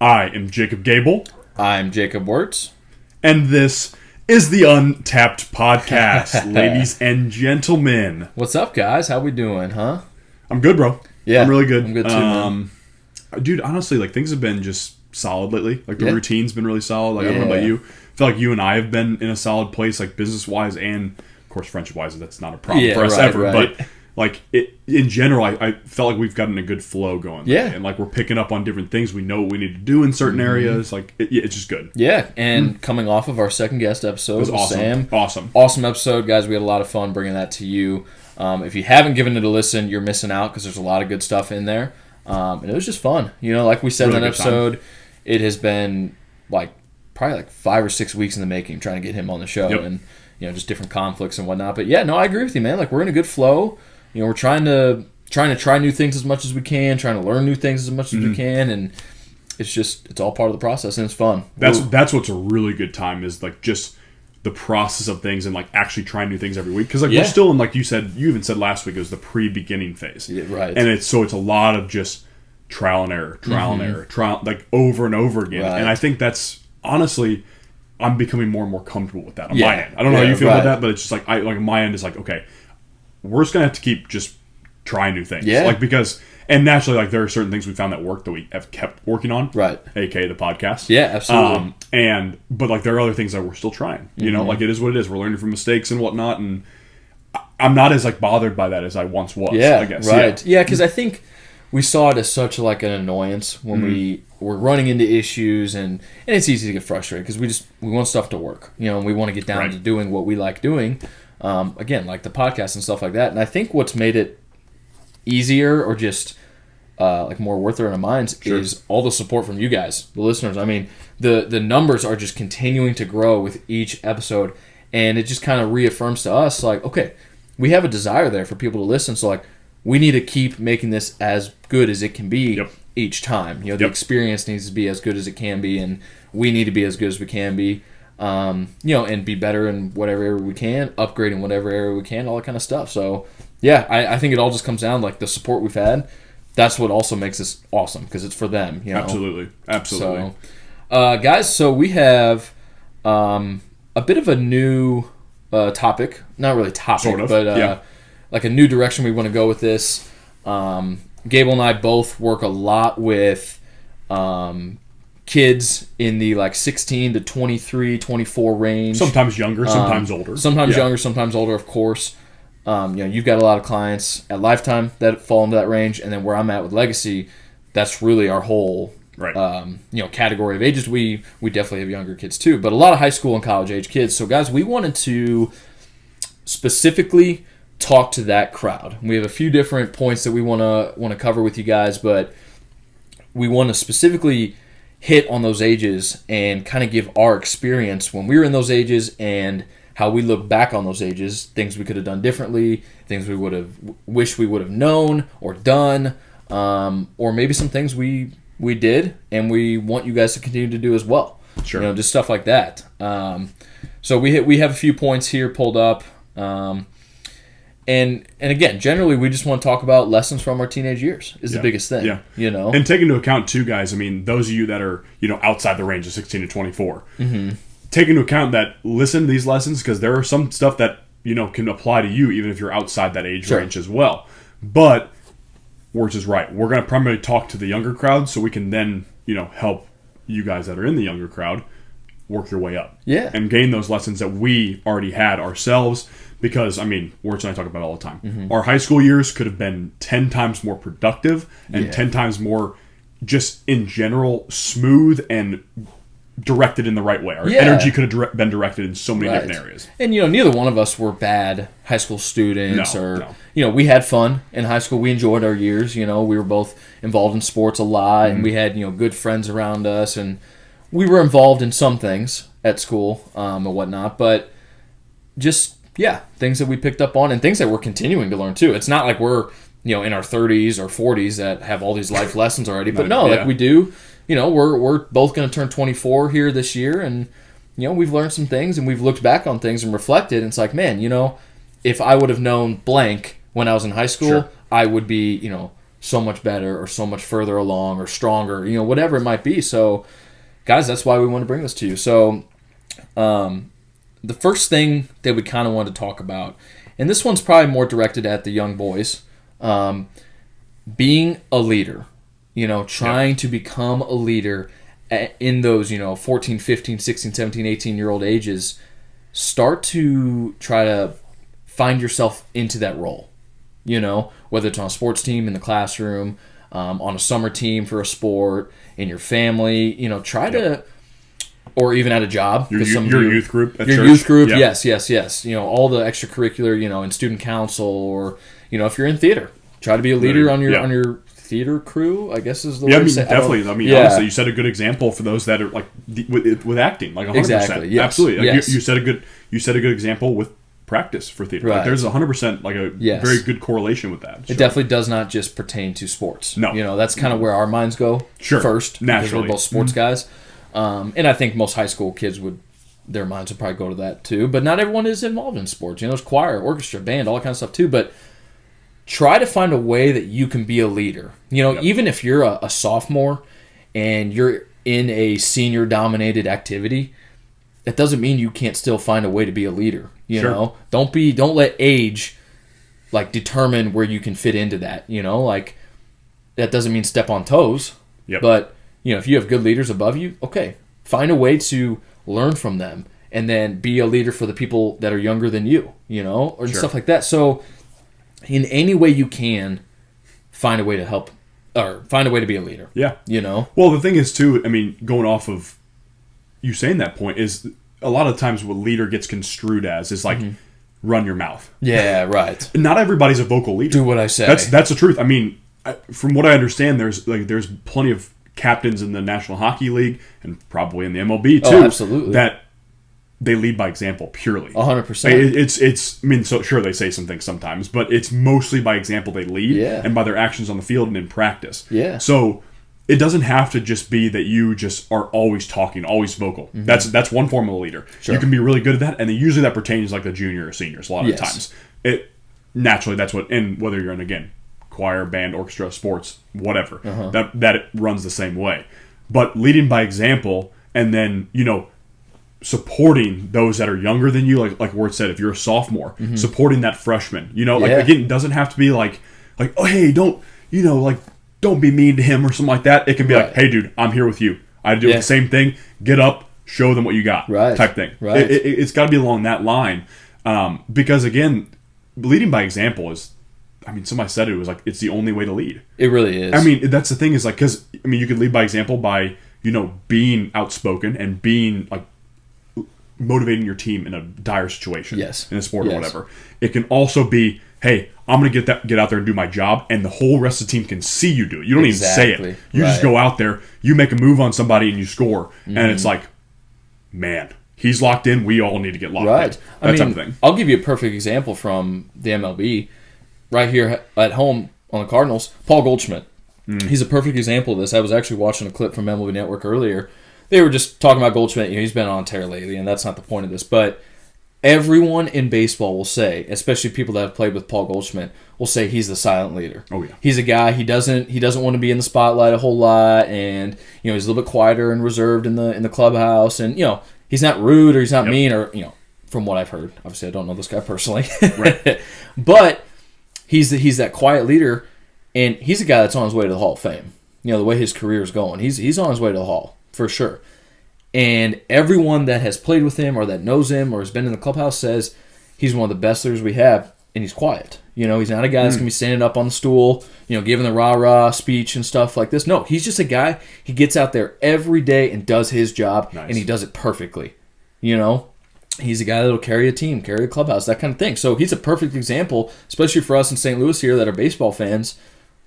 I am Jacob Gabel. I'm Jacob Wurtz. And this is the Untapped Podcast, ladies and gentlemen. What's up, guys? How we doing, huh? I'm good, bro. Yeah. I'm really good. I'm good, too, man. Dude, honestly, like, things have been just solid lately. Like, the Yeah. routine's been really solid. Like, I don't know about you. I feel like you and I have been in a solid place, like, business-wise and, of course, friendship-wise. That's not a problem for us ever. Right. But, like, in general, I felt like we've gotten a good flow going. Yeah. And, like, we're picking up on different things. We know what we need to do in certain areas. Like, it's just good. Yeah, and coming off of our second guest episode with awesome. Sam. Awesome Episode, guys. We had a lot of fun bringing that to you. If you haven't given it a listen, you're missing out because there's a lot of good stuff in there. And it was just fun. You know, like we said Really in that good episode, time. it has been probably 5 or 6 weeks in the making trying to get him on the show. Yep. And, you know, just different conflicts and whatnot. But, yeah, no, I agree with you, man. Like, we're in a good flow. You know, we're trying to try new things as much as we can, trying to learn new things as much as we can, and it's all part of the process, and it's fun. That's what's a really good time is, like, just the process of things and, like, actually trying new things every week. Because, like, we're still in, like you said, you even said last week, it was the pre-beginning phase. Yeah, right. And it's a lot of just trial and error, like, over and over again. Right. And I think that's, honestly, I'm becoming more and more comfortable with that on my end. I don't know how you feel about that, but it's just, like, my end is, like, okay, we're just going to have to keep just trying new things. Yeah. Like, because, and naturally, like, there are certain things we found that work that we have kept working on. Right. AKA the podcast. Yeah, absolutely. But, like, there are other things that we're still trying. You know, like, it is what it is. We're learning from mistakes and whatnot, and I'm not as, like, bothered by that as I once was, I guess. Right. Yeah, because I think we saw it as such, like, an annoyance when we were running into issues, and it's easy to get frustrated because we want stuff to work. You know, and we want to get down to doing what we like doing. Again, like the podcast and stuff like that. And I think what's made it easier or just like more worth it in our minds is all the support from you guys, the listeners. I mean, the numbers are just continuing to grow with each episode, and it just kind of reaffirms to us, like, okay, we have a desire there for people to listen, so, like, we need to keep making this as good as it can be each time. You know, the experience needs to be as good as it can be, and we need to be as good as we can be. You know, and be better in whatever area we can, upgrading whatever area we can, all that kind of stuff. So, yeah, I think it all just comes down, like, the support we've had. That's what also makes this awesome, because it's for them, you know? Absolutely. So, guys, so we have a bit of a new topic. Not really topic, sort of, but like a new direction we want to go with this. Gable and I both work a lot with kids in the, like, 16 to 23, 24 range. Sometimes younger, sometimes older. Sometimes younger, sometimes older, of course. You know, you've got a lot of clients at Lifetime that fall into that range, and then where I'm at with Legacy, that's really our whole you know, category of ages. We definitely have younger kids too, but a lot of high school and college age kids. So, guys, we wanted to specifically talk to that crowd. We have a few different points that we want to cover with you guys, but we want to specifically hit on those ages and kind of give our experience when we were in those ages and how we look back on those ages, things we could have done differently, things we would have wished we would have known or done, or maybe some things we did and we want you guys to continue to do as well. Sure. You know, just stuff like that. So we have a few points here pulled up. And again, generally, we just want to talk about lessons from our teenage years is the biggest thing. Yeah. You know? And take into account, too, guys, I mean, those of you that are, you know, outside the range of 16 to 24, take into account that listen to these lessons because there are some stuff that, you know, can apply to you even if you're outside that age range as well. But Wurtz is right. We're going to primarily talk to the younger crowd so we can then, you know, help you guys that are in the younger crowd work your way up. Yeah. And gain those lessons that we already had ourselves. Because, I mean, Wurtz and I talk about it all the time. Our high school years could have been 10 times more productive and 10 times more, just in general, smooth and directed in the right way. Our energy could have been directed in so many different areas. And, you know, neither one of us were bad high school students you know, we had fun in high school. We enjoyed our years. You know, we were both involved in sports a lot and we had, you know, good friends around us and we were involved in some things at school and whatnot, but just... yeah, things that we picked up on and things that we're continuing to learn too. It's not like we're, you know, in our 30s or 40s that have all these life lessons already, but no, like we do, you know, we're both going to turn 24 here this year and, you know, we've learned some things and we've looked back on things and reflected and it's like, man, you know, if I would have known blank when I was in high school, I would be, you know, so much better or so much further along or stronger, whatever it might be. So, guys, that's why we want to bring this to you. So, the first thing that we kind of want to talk about, and this one's probably more directed at the young boys, being a leader, trying to become a leader in those, 14, 15, 16, 17, 18-year-old ages. Start to try to find yourself into that role, whether it's on a sports team, in the classroom, on a summer team for a sport, in your family, try to, or even at a job. Your youth group at your church. Youth group, Yeah. yes. All the extracurricular, in student council, or, if you're in theater, try to be a leader on your theater crew, I guess is the way to say it. Definitely. Honestly, you set a good example for those that are like with acting, like 100%. Exactly. Yes. Absolutely. Like Yes. you set a good example with practice for theater. Right. Like there's 100% like a very good correlation with that. It definitely does not just pertain to sports. No. That's kind of where our minds go first. Naturally. Because we're both sports guys. And I think most high school kids their minds would probably go to that too. But not everyone is involved in sports. There's choir, orchestra, band, all that kind of stuff too. But try to find a way that you can be a leader. Even if you're a sophomore and you're in a senior-dominated activity, that doesn't mean you can't still find a way to be a leader. Don't let age determine where you can fit into that. That doesn't mean step on toes. Yep. But if you have good leaders above you, okay, find a way to learn from them and then be a leader for the people that are younger than you. Or stuff like that. So, in any way you can, find a way to help, or find a way to be a leader. Yeah. Well, the thing is, too, going off of you saying that point, is a lot of times what leader gets construed as is run your mouth. Yeah, right. Not everybody's a vocal leader. Do what I say. That's the truth. From what I understand, there's plenty of captains in the National Hockey League and probably in the MLB, too. Oh, absolutely. That they lead by example purely. 100%. So sure they say some things sometimes, but it's mostly by example they lead and by their actions on the field and in practice. Yeah. So it doesn't have to just be that you just are always talking, always vocal. Mm-hmm. That's one form of a leader. Sure. You can be really good at that, and usually that pertains like the junior or seniors a lot of times. It naturally that's what, and whether you're in again choir, band, orchestra, sports, whatever, that it runs the same way. But leading by example, and then supporting those that are younger than you, like Wurtz said, if you're a sophomore, supporting that freshman. Again, it doesn't have to be like, oh hey, don't be mean to him or something like that. It can be like, hey dude, I'm here with you. I do the same thing. Get up, show them what you got, type thing. Right. It's got to be along that line, because again, leading by example is, somebody said it was like it's the only way to lead. It really is. That's the thing is because you could lead by example by being outspoken and being like motivating your team in a dire situation, in a sport or whatever. It can also be, hey, I'm going to get out there and do my job, and the whole rest of the team can see you do it. You don't even say it. You just go out there, you make a move on somebody, and you score. And it's like, man, he's locked in. We all need to get locked in. That type of thing. I'll give you a perfect example from the MLB. Right here at home on the Cardinals, Paul Goldschmidt. He's a perfect example of this. I was actually watching a clip from MLB Network earlier. They were just talking about Goldschmidt. He's been on tear lately, and that's not the point of this. But everyone in baseball will say, especially people that have played with Paul Goldschmidt, will say he's the silent leader. Oh yeah, he's a guy. He doesn't want to be in the spotlight a whole lot, and he's a little bit quieter and reserved in the clubhouse, and he's not rude or he's not mean or from what I've heard. Obviously, I don't know this guy personally, right? But he's that quiet leader, and he's a guy that's on his way to the Hall of Fame. The way his career is going, he's on his way to the Hall for sure. And everyone that has played with him or that knows him or has been in the clubhouse says he's one of the best leaders we have, and he's quiet. He's not a guy that's going to be standing up on the stool, giving the rah-rah speech and stuff like this. No, he's just a guy, he gets out there every day and does his job, and he does it perfectly. He's a guy that'll carry a team, carry a clubhouse, that kind of thing. So he's a perfect example, especially for us in St. Louis here that are baseball fans.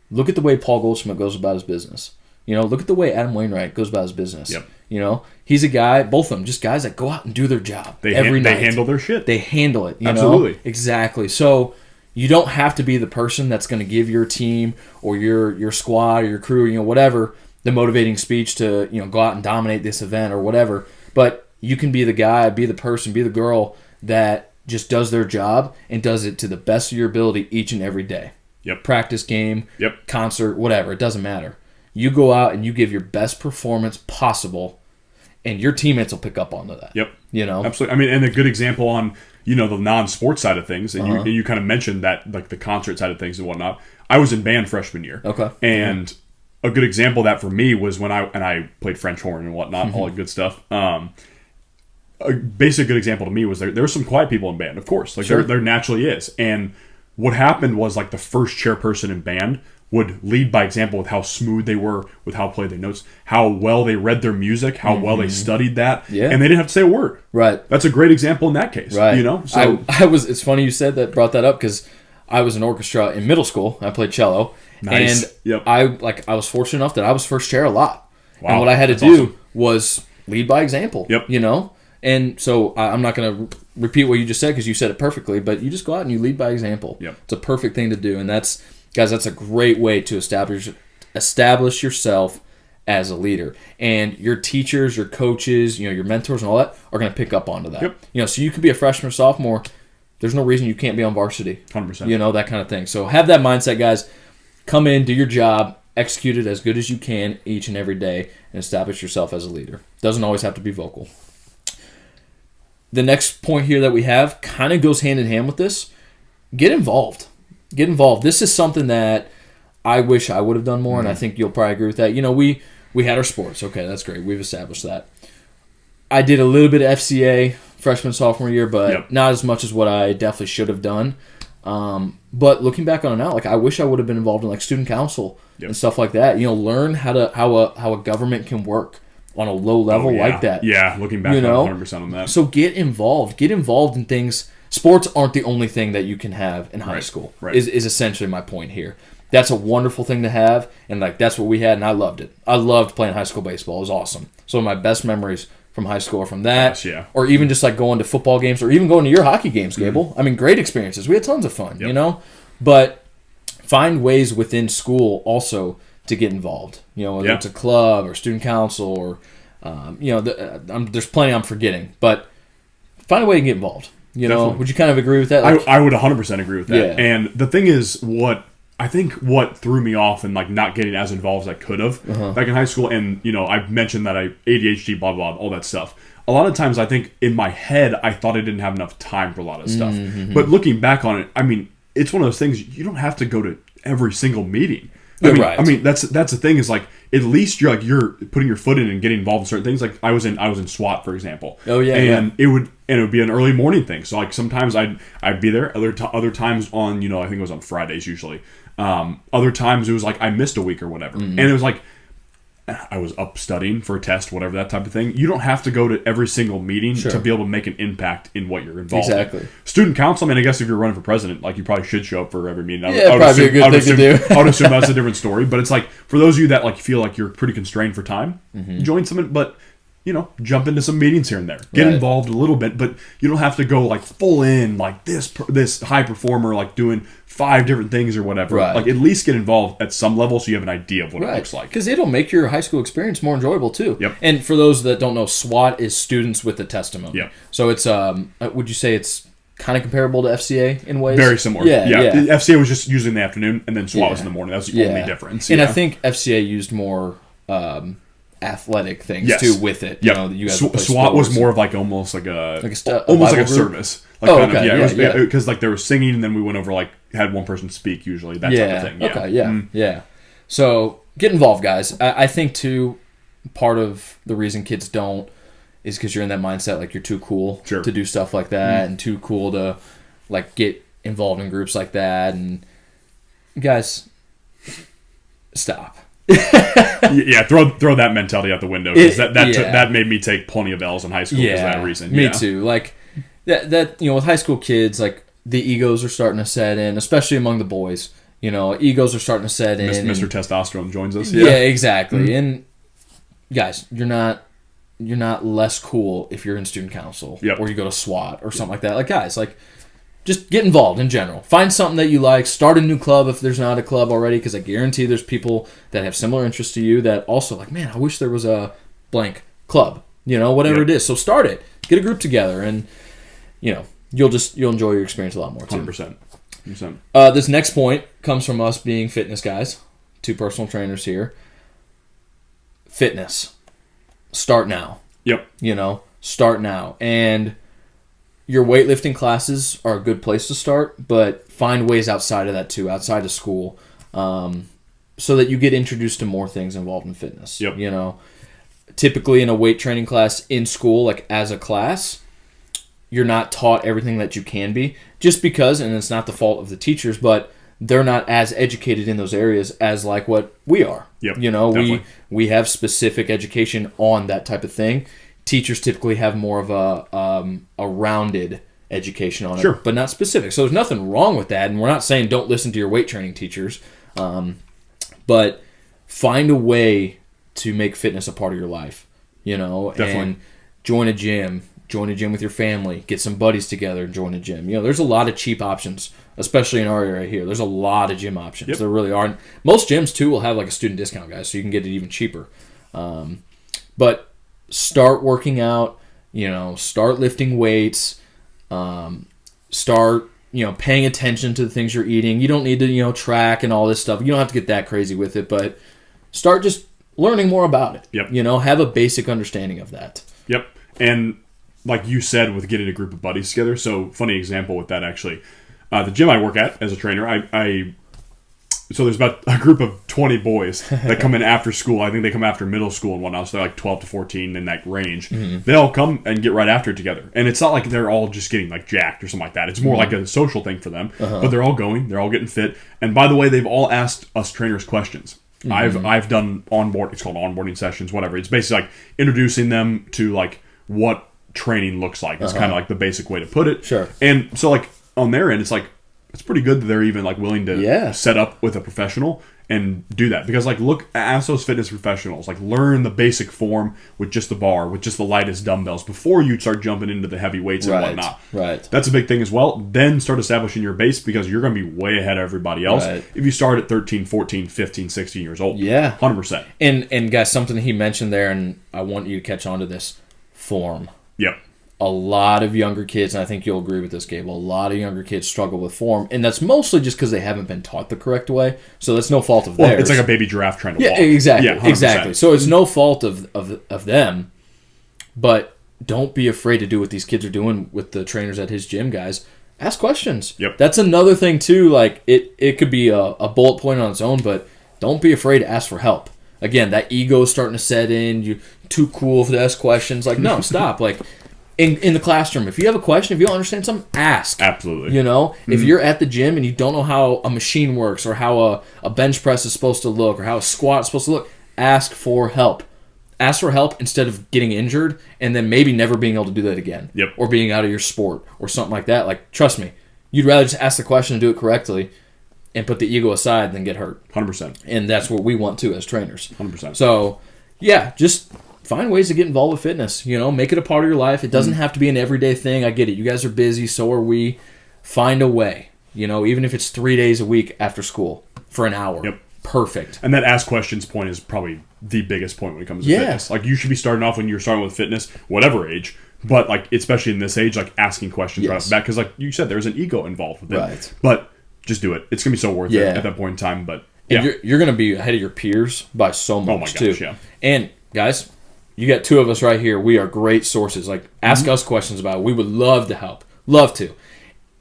Look at the way Paul Goldschmidt goes about his business. Look at the way Adam Wainwright goes about his business. Yep. He's a guy, both of them, just guys that go out and do their job every night. They handle their shit. They handle it. Absolutely. Exactly. So you don't have to be the person that's going to give your team or your squad or your crew, whatever, the motivating speech to, go out and dominate this event or whatever. But you can be the guy, be the person, be the girl that just does their job and does it to the best of your ability each and every day. practice game, Yep. concert, whatever. It doesn't matter. You go out and you give your best performance possible, and your teammates will pick up onto that. Yep. You know? Absolutely. I mean, and a good example on, the non-sports side of things, and you kind of mentioned that, like, the concert side of things and whatnot. I was in band freshman year. Okay. And a good example of that for me was when I played French horn and whatnot, all that good stuff. A basic good example to me was there were some quiet people in band, of course. Like, there naturally is. And what happened was, like, the first chairperson in band would lead by example with how smooth they were, with how played their notes, how well they read their music, how well they studied that, and they didn't have to say a word. Right. That's a great example in that case. Right. So it's funny you brought that up, because I was in orchestra in middle school. I played cello. Nice. And I was fortunate enough that I was first chair a lot. Wow. And what I had to do was lead by example. Yep. And so I'm not going to repeat what you just said, because you said it perfectly, but you just go out and you lead by example. Yep. It's a perfect thing to do, and that's a great way to establish yourself as a leader. And your teachers, your coaches, your mentors and all that are going to pick up onto that. Yep. So you could be a freshman or sophomore. There's no reason you can't be on varsity. 100%. That kind of thing. So have that mindset, guys. Come in, do your job, execute it as good as you can each and every day, and establish yourself as a leader. Doesn't always have to be vocal. The next point here that we have kind of goes hand in hand with this. Get involved. Get involved. This is something that I wish I would have done more, and I think you'll probably agree with that. We had our sports. Okay, that's great. We've established that. I did a little bit of FCA freshman, sophomore year, but not as much as what I definitely should have done. But looking back on it now, I wish I would have been involved in student council and stuff like that. Learn how a government can work on a low level like that. Yeah, looking back, 100% on that. So get involved. Get involved in things. Sports aren't the only thing that you can have in high school. Right. Is essentially my point here. That's a wonderful thing to have, and that's what we had, and I loved it. I loved playing high school baseball. It was awesome. Some of my best memories from high school are from that, or even just going to football games, or even going to your hockey games, Gable. I mean, great experiences. We had tons of fun, But find ways within school also to get involved. Whether it's a club or student council, or there's plenty I'm forgetting, but find a way to get involved. Would you kind of agree with that? I would 100% agree with that. Yeah. And the thing is, what threw me off and not getting as involved as I could have back in high school, and I've mentioned that I ADHD, blah, blah, all that stuff. A lot of times I think in my head I thought I didn't have enough time for a lot of stuff. But looking back on it, I mean, it's one of those things, you don't have to go to every single meeting. I mean, that's the thing is at least you're putting your foot in and getting involved in certain things. I was in SWAT, for example. Oh yeah, and it would be an early morning thing. So sometimes I'd be there. Other times on I think it was on Fridays usually. Other times it was I missed a week or whatever, and it was I was up studying for a test, whatever, that type of thing. You don't have to go to every single meeting to be able to make an impact in what you're involved in. Student council, I mean, I guess if you're running for president, you probably should show up for every meeting. Probably a good thing to do. I would assume that's a different story. But it's for those of you that feel like you're pretty constrained for time, join some, but jump into some meetings here and there. Get involved a little bit, but you don't have to go full in this high performer doing 5 different things or whatever. At least get involved at some level so you have an idea of what it looks like. Because it'll make your high school experience more enjoyable too. Yep. And for those that don't know, SWAT is Students with a Testimony. Yep. So it's would you say it's kind of comparable to FCA in ways? Very similar. Yeah. FCA was just usually in the afternoon, and then SWAT was in the morning. That's the only difference. And I think FCA used more athletic things too with it. Yeah. SWAT was more of almost like a service. Because they were singing, and then we went over had one person speak usually, that type of thing. Yeah. Okay. Yeah. So get involved, guys. I think too, part of the reason kids don't is because you're in that mindset you're too cool to do stuff like that, and too cool to get involved in groups like that. And guys, stop. Throw that mentality out the window, because that made me take plenty of L's in high school because of that reason. Me too. That with high school kids, the egos are starting to set in, especially among the boys. Egos are starting to set in. Mr. Testosterone joins us. Yeah, exactly. And guys, you're not less cool if you're in student council or you go to SWAT or something like that. Guys, just get involved in general. Find something that you like. Start a new club if there's not a club already, because I guarantee there's people that have similar interests to you that also man, I wish there was a blank club. Whatever it is. So start it. Get a group together, and you'll enjoy your experience a lot more too. 100%. This next point comes from us being fitness guys, 2 personal trainers here. Fitness. Start now. Yep. Start now. And your weightlifting classes are a good place to start, but find ways outside of that too, outside of school, so that you get introduced to more things involved in fitness. Yep. Typically in a weight training class in school, like as a class, you're not taught everything that you can be, just because, and it's not the fault of the teachers, but they're not as educated in those areas as like what we are. Yep. We have specific education on that type of thing. Teachers typically have more of a rounded education on it, but not specific. So there's nothing wrong with that, and we're not saying don't listen to your weight training teachers, but find a way to make fitness a part of your life, and join a gym with your family, get some buddies together and join a gym. There's a lot of cheap options, especially in our area here. There's a lot of gym options. Yep. There really are. And most gyms too will have like a student discount, guys, so you can get it even cheaper. But start working out, start lifting weights, start, paying attention to the things you're eating. You don't need to, track and all this stuff. You don't have to get that crazy with it, but start just learning more about it. Yep. Have a basic understanding of that. Yep. And like you said, with getting a group of buddies together, so funny example with that actually. The gym I work at as a trainer, so there's about a group of 20 boys that come in after school. I think they come after middle school and whatnot, so they're like 12 to 14 in that range. Mm-hmm. They all come and get right after it together. And it's not like they're all just getting like jacked or something like that. It's more like a social thing for them. But they're all going, they're all getting fit. And by the way, they've all asked us trainers questions. Mm-hmm. I've done it's called onboarding sessions, whatever. It's basically like introducing them to like what training looks like. It's kind of like the basic way to put it. Sure. And so like on their end, it's like, it's pretty good that they're even like willing to set up with a professional and do that, because like ask those fitness professionals, like learn the basic form with just the bar, with just the lightest dumbbells before you start jumping into the heavy weights and whatnot. Right. That's a big thing as well. Then start establishing your base, because you're going to be way ahead of everybody else if you start at 13, 14, 15, 16 years old. Yeah. 100%. And guys, something he mentioned there, and I want you to catch on to this, form. Yep. A lot of younger kids, and I think you'll agree with this, Gable, a lot of younger kids struggle with form, and that's mostly just because they haven't been taught the correct way, so that's no fault of theirs. It's like a baby giraffe trying to walk. Exactly. Yeah, exactly. So it's no fault of them, but don't be afraid to do what these kids are doing with the trainers at his gym, guys. Ask questions. Yep. That's another thing, too. Like, it could be a bullet point on its own, but don't be afraid to ask for help. Again, that ego is starting to set in. You're too cool to ask questions. Like, no, stop. Like, in the classroom, if you have a question, if you don't understand something, ask. Absolutely. If you're at the gym and you don't know how a machine works, or how a bench press is supposed to look, or how a squat is supposed to look, ask for help. Ask for help instead of getting injured and then maybe never being able to do that again. Yep. Or being out of your sport or something like that. Like, trust me, you'd rather just ask the question and do it correctly and put the ego aside than get hurt. 100%. And that's what we want too as trainers. 100%. So, yeah, just find ways to get involved with fitness. Make it a part of your life. It doesn't have to be an everyday thing. I get it. You guys are busy, so are we. Find a way. Even if it's 3 days a week after school for an hour. Yep. Perfect. And that ask questions point is probably the biggest point when it comes to fitness. Like, you should be starting off when you're starting with fitness, whatever age, but like especially in this age, like asking questions right off the bat, because like you said, there's an ego involved with it. Right. But just do it. It's gonna be so worth it at that point in time. But and you're gonna be ahead of your peers by so much. Oh my gosh, too. Yeah. And guys, you got 2 of us right here. We are great sources. Like, ask us questions about it. We would love to help. Love to.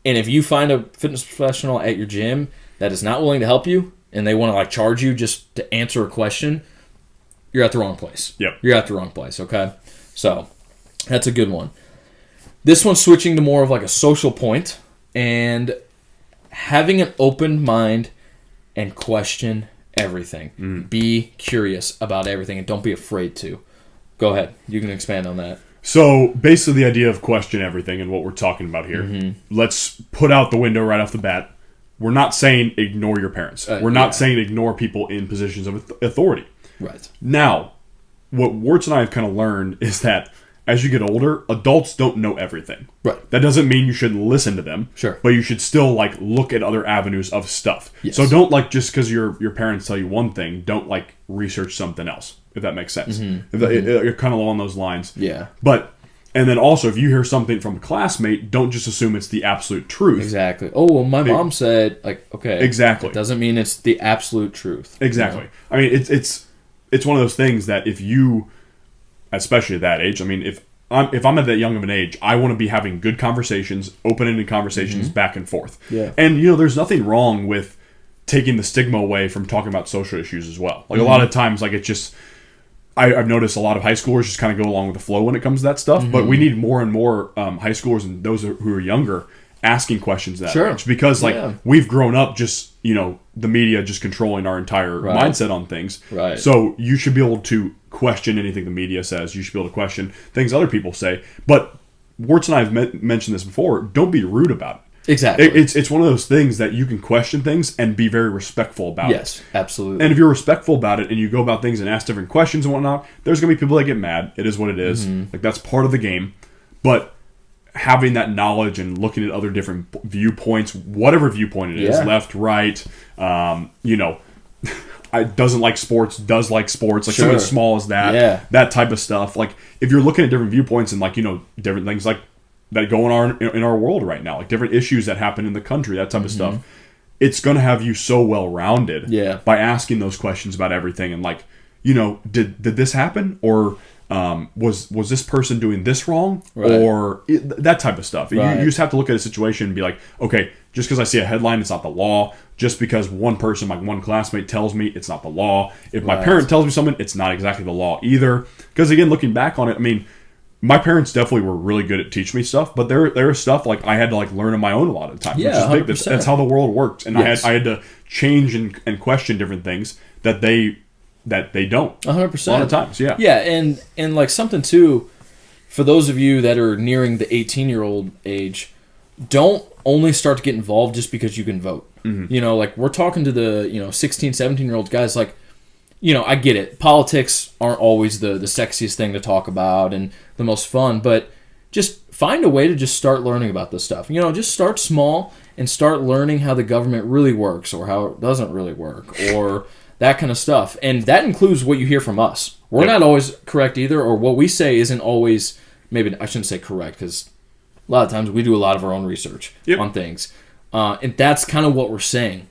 And if you find a fitness professional at your gym that is not willing to help you, and they want to like charge you just to answer a question, you're at the wrong place. Yep. You're at the wrong place, okay? So, that's a good one. This one's switching to more of like a social point, and having an open mind and question everything. Be curious about everything, and don't be afraid to. Go ahead. You can expand on that. So, basically the idea of question everything and what we're talking about here, let's put out the window right off the bat. We're not saying ignore your parents. We're not saying ignore people in positions of authority. Right. Now, what Wurtz and I have kind of learned is that as you get older, adults don't know everything. Right. That doesn't mean you shouldn't listen to them. Sure. But you should still like look at other avenues of stuff. Yes. So don't like just because your parents tell you one thing, don't like research something else, if that makes sense. If you're kind of along those lines. Yeah. But And then also, if you hear something from a classmate, don't just assume it's the absolute truth. Exactly. Oh, well, my mom said, like, okay. Exactly. It doesn't mean it's the absolute truth. Exactly. You know? I mean, it's one of those things that if you, especially at that age, I mean, if I'm at that young of an age, I want to be having good conversations, open-ended conversations, back and forth. Yeah. And, there's nothing wrong with taking the stigma away from talking about social issues as well. Like, a lot of times, like, it's just... I've noticed a lot of high schoolers just kind of go along with the flow when it comes to that stuff, but we need more and more high schoolers and those who are younger asking questions that age, because we've grown up just the media just controlling our entire mindset on things. Right. So you should be able to question anything the media says. You should be able to question things other people say. But Wurtz and I have mentioned this before. Don't be rude about it. Exactly. It's one of those things that you can question things and be very respectful about it. Yes, absolutely. And if you're respectful about it and you go about things and ask different questions and whatnot, there's going to be people that get mad. It is what it is. Like, that's part of the game. But having that knowledge and looking at other different viewpoints, whatever viewpoint it is, left, right, doesn't like sports, does like sports, like something as small as that, that type of stuff. Like, if you're looking at different viewpoints and different things like that go in our world right now, like different issues that happen in the country, that type of stuff, it's going to have you so well rounded by asking those questions about everything. And like, did this happen, or was this person doing this wrong, or that type of stuff. You just have to look at a situation and be like, okay, just because I see a headline, it's not the law. Just because one person, like one classmate, tells me, it's not the law. If my parent tells me something, it's not exactly the law either. Because again, looking back on it, I mean, my parents definitely were really good at teaching me stuff, but there was stuff like I had to like learn on my own a lot of the time. Yeah, which is big. That's how the world works, and I had to change and question different things that they don't. 100%. A lot of times, yeah. Yeah, and like something too, for those of you that are nearing the 18-year-old age, don't only start to get involved just because you can vote. Like we're talking to the 16, 17-year-old guys, like, I get it. Politics aren't always the sexiest thing to talk about and the most fun, but just find a way to just start learning about this stuff. Just start small and start learning how the government really works or how it doesn't really work or that kind of stuff. And that includes what you hear from us. We're not always correct either, or what we say isn't always, maybe I shouldn't say correct, because a lot of times we do a lot of our own research on things. And that's kind of what we're saying.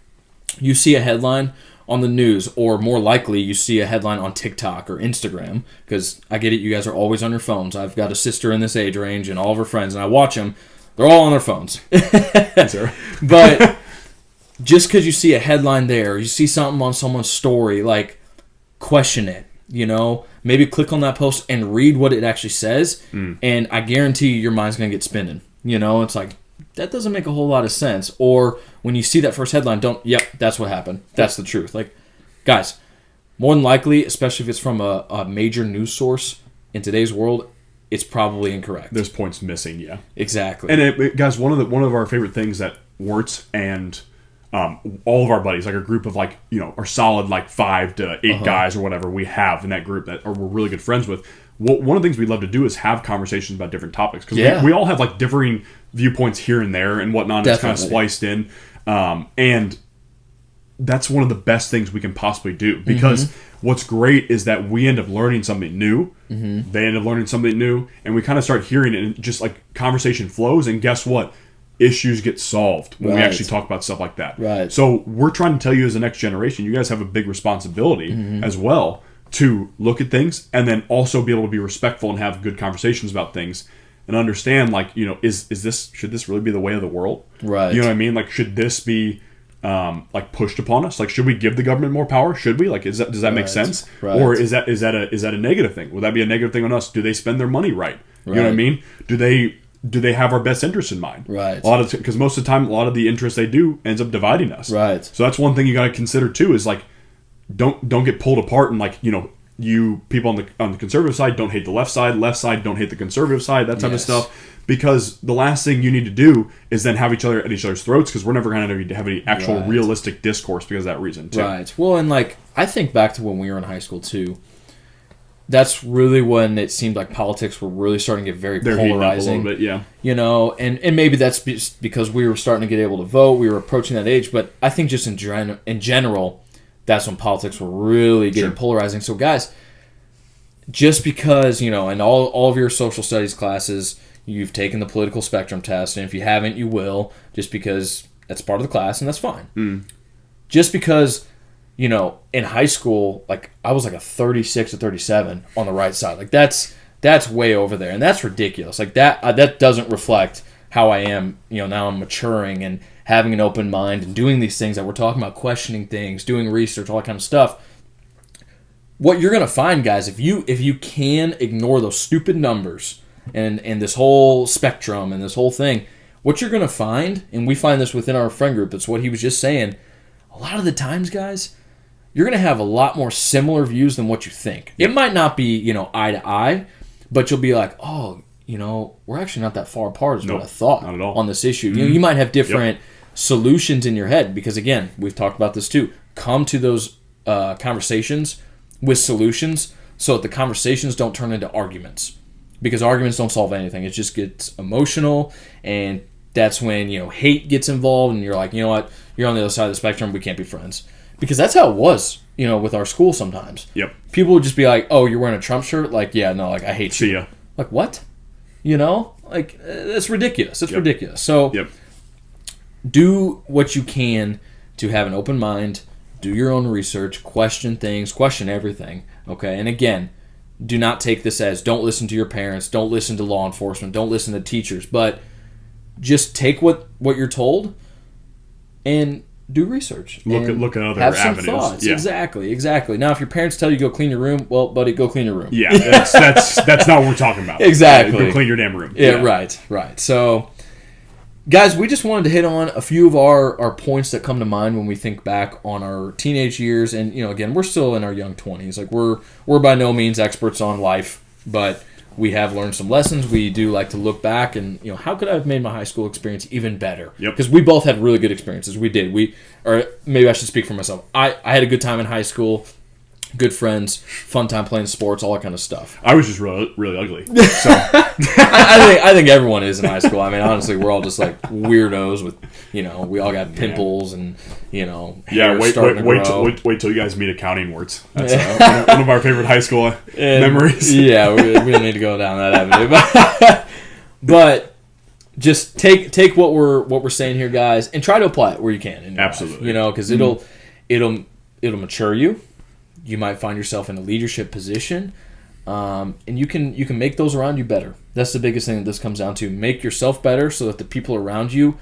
You see a headline on the news, or more likely you see a headline on TikTok or Instagram, because I get it, you guys are always on your phones. I've got a sister in this age range and all of her friends, and I watch them. They're all on their phones. But just because you see a headline there, you see something on someone's story, like, question it, Maybe click on that post and read what it actually says, and I guarantee your mind's going to get spinning. It's like, that doesn't make a whole lot of sense. Or when you see that first headline, that's what happened. That's the truth. Like, guys, more than likely, especially if it's from a major news source in today's world, it's probably incorrect. There's points missing, yeah. Exactly. And guys, one of our favorite things that Wurtz and all of our buddies, like a group of our solid 5 to 8 guys or whatever we have in that group that we're really good friends with. One of the things we love to do is have conversations about different topics, because we all have differing viewpoints here and there and whatnot. It's kind of spliced in, and that's one of the best things we can possibly do, because what's great is that we end up learning something new, they end up learning something new, and we kind of start hearing it, and just conversation flows, and guess what? Issues get solved when we actually talk about stuff like that. Right. So we're trying to tell you, as the next generation, you guys have a big responsibility as well to look at things, and then also be able to be respectful and have good conversations about things, and understand, should this really be the way of the world? Right. You know what I mean? Should this be pushed upon us? Should we give the government more power? Should we? Does that make sense? Right. Or is that a negative thing? Would that be a negative thing on us? Do they spend their money right? You know what I mean? Do they have our best interests in mind? Right. Because most of the time, a lot of the interest they do ends up dividing us. Right. So that's one thing you got to consider too. Is don't get pulled apart, and you people on the conservative side don't hate the left side don't hate the conservative side, that type of stuff. Because the last thing you need to do is then have each other at each other's throats, because we're never going to have any actual realistic discourse because of that reason too. Right. Well, and I think back to when we were in high school too. That's really when it seemed like politics were really starting to get very polarizing. Up a little bit, and maybe that's because we were starting to get able to vote. We were approaching that age, but I think just in general, that's when politics were really getting polarizing. So, guys, just because, in all of your social studies classes, you've taken the political spectrum test, and if you haven't, you will, just because that's part of the class, and that's fine. Just because, in high school, like, I was like a 36 or 37 on the right side. Like, that's way over there, and that's ridiculous. Like, that doesn't reflect how I am, now I'm maturing and having an open mind and doing these things that we're talking about, questioning things, doing research, all that kind of stuff. What you're going to find, guys, if you can ignore those stupid numbers and this whole spectrum and this whole thing, what you're going to find, and we find this within our friend group, it's what he was just saying, a lot of the times, guys, you're going to have a lot more similar views than what you think. It might not be, eye to eye, but you'll be like, oh, we're actually not that far apart as what I thought not at all. on this issue. You might have different solutions in your head because, again, we've talked about this too. Come to those conversations with solutions so that the conversations don't turn into arguments, because arguments don't solve anything. It just gets emotional, and that's when hate gets involved, and you're like, you know what, you're on the other side of the spectrum, we can't be friends. Because that's how it was, with our school sometimes. Yep. People would just be like, oh, you're wearing a Trump shirt? Like, yeah, no, like, I hate See you. ya. Like, what? Like, that's ridiculous. It's ridiculous. So, do what you can to have an open mind, do your own research, question things, question everything, okay? And again, do not take this as don't listen to your parents, don't listen to law enforcement, don't listen to teachers, but just take what you're told and do research. Look at other have some avenues. Thoughts. Yeah. Exactly. Now, if your parents tell you go clean your room, well, buddy, go clean your room. Yeah, that's not what we're talking about. Exactly. Go clean your damn room. Yeah, right. So, guys, we just wanted to hit on a few of our points that come to mind when we think back on our teenage years. And, again, we're still in our young 20s. Like, we're by no means experts on life, but we have learned some lessons. We do like to look back and, how could I have made my high school experience even better? Because we both had really good experiences. We did. Or maybe I should speak for myself. I had a good time in high school. Good friends, fun time playing sports, all that kind of stuff. I was just really, really ugly. So. I think everyone is in high school. I mean, honestly, we're all just like weirdos with, we all got pimples and, hair starting to grow. Wait till you guys meet accounting Wurtz. That's one of our favorite high school memories. Yeah, we don't need to go down that avenue. But just take what we're saying here, guys, and try to apply it where you can. In your Absolutely. Life, because it'll mature you. You might find yourself in a leadership position, and you can make those around you better. That's the biggest thing that this comes down to. Make yourself better so that the people around you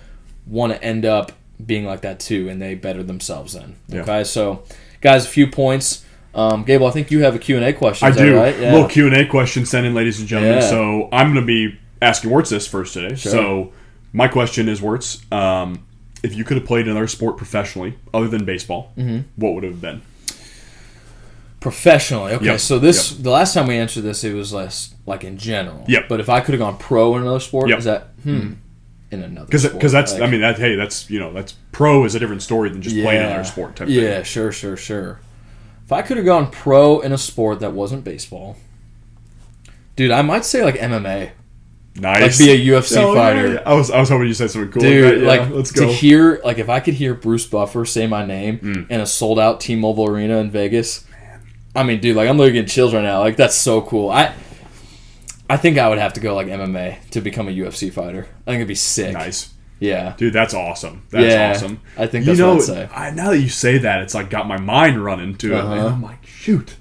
want to end up being like that too, and they better themselves then. Okay, so guys, a few points. Gabel, I think you have a Q&A question. I do. Right? Yeah. Little Q&A question sent in, ladies and gentlemen. Yeah. So I'm going to be asking Wurtz this first today. Sure. So my question is, Wurtz, if you could have played another sport professionally other than baseball, what would it have been? Professionally, okay. So the last time we answered this, it was less like in general. Yep. But if I could have gone pro in another sport, is that in another sport? Because that's that's pro is a different story than just playing another sport type thing. Yeah, sure. If I could have gone pro in a sport that wasn't baseball, dude, I might say like MMA. Nice. Like be a UFC fighter. Yeah. I was hoping you said something cool. Dude, let's go. To hear, like, if I could hear Bruce Buffer say my name in a sold out T-Mobile Arena in Vegas. I mean, dude, like, I'm looking at chills right now. Like, that's so cool. I think I would have to go, like, MMA to become a UFC fighter. I think it'd be sick. Nice. Yeah. Dude, that's awesome. That's awesome. I think that's what I'd say. Now that you say that, it's, like, got my mind running to it. And I'm like, shoot.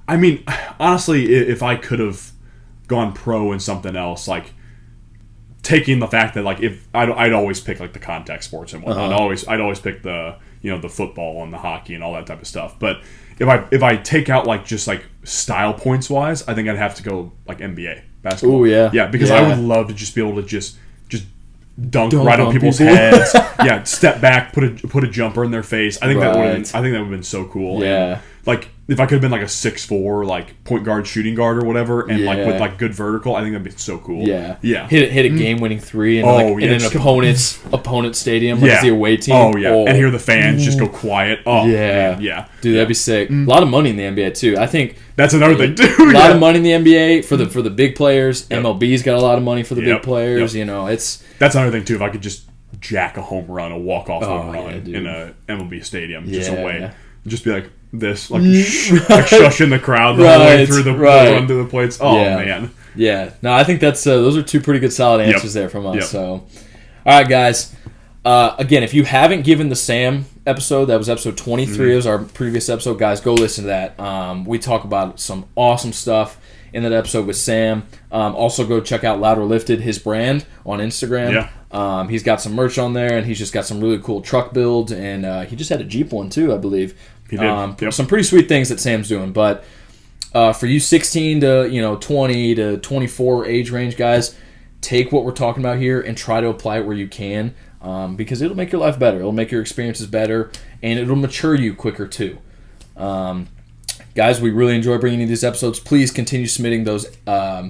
I mean, honestly, if I could have gone pro in something else, like, taking the fact that, like, if I'd always pick, like, the contact sports and whatnot. I'd always pick the, the football and the hockey and all that type of stuff. But if I take out like just like style points wise, I think I'd have to go like NBA basketball. Oh yeah, yeah, because I would love to just be able to just dunk right on people's heads. Yeah, step back, put a jumper in their face. I think that would have been so cool. Yeah, and, like if I could have been like a 6'4", like point guard, shooting guard, or whatever, and like with like good vertical, I think that'd be so cool. Yeah, yeah. Hit a game-winning three in in an opponent's stadium, like the away team. Oh yeah, and hear the fans just go quiet. Oh yeah, yeah, dude, that'd be sick. A lot of money in the NBA too. I think that's another thing too. A lot of money in the NBA for the big players. MLB's got a lot of money for the big players. That's another thing too. If I could just jack a home run, a walk-off home run in a MLB stadium, just away, just be like, this, like shushing the crowd the whole way through the run through the plates. Oh man. Yeah. No, I think that's those are two pretty good solid answers there from us. So, all right, guys. Again, if you haven't given the Sam episode, that was episode 23, it was our previous episode, guys, go listen to that. We talk about some awesome stuff in that episode with Sam. Also, go check out Louder Lifted, his brand, on Instagram. Yeah. He's got some merch on there, and he's just got some really cool truck builds, and he just had a Jeep one, too, I believe. He did. Some pretty sweet things that Sam's doing, but for you 16 to 20 to 24 age range guys, take what we're talking about here and try to apply it where you can, because it'll make your life better. It'll make your experiences better, and it'll mature you quicker too. Guys, we really enjoy bringing you these episodes. Please continue submitting those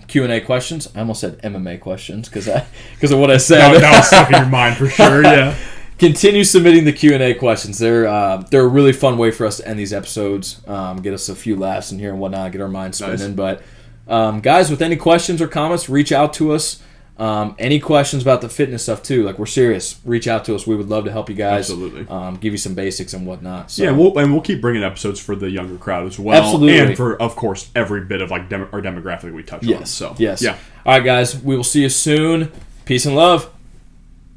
Q&A questions. I almost said MMA questions because of what I said. That was stuck in your mind for sure, yeah. Continue submitting the Q&A questions. They're a really fun way for us to end these episodes, get us a few laughs in here and whatnot, get our minds spinning. Nice. But guys, with any questions or comments, reach out to us. Any questions about the fitness stuff too? Like, we're serious. Reach out to us. We would love to help you guys. Absolutely. Give you some basics and whatnot. So. Yeah, we'll keep bringing episodes for the younger crowd as well. Absolutely. And for, of course, every bit of like our demographic we touch on. So yes. yeah. All right, guys. We will see you soon. Peace and love.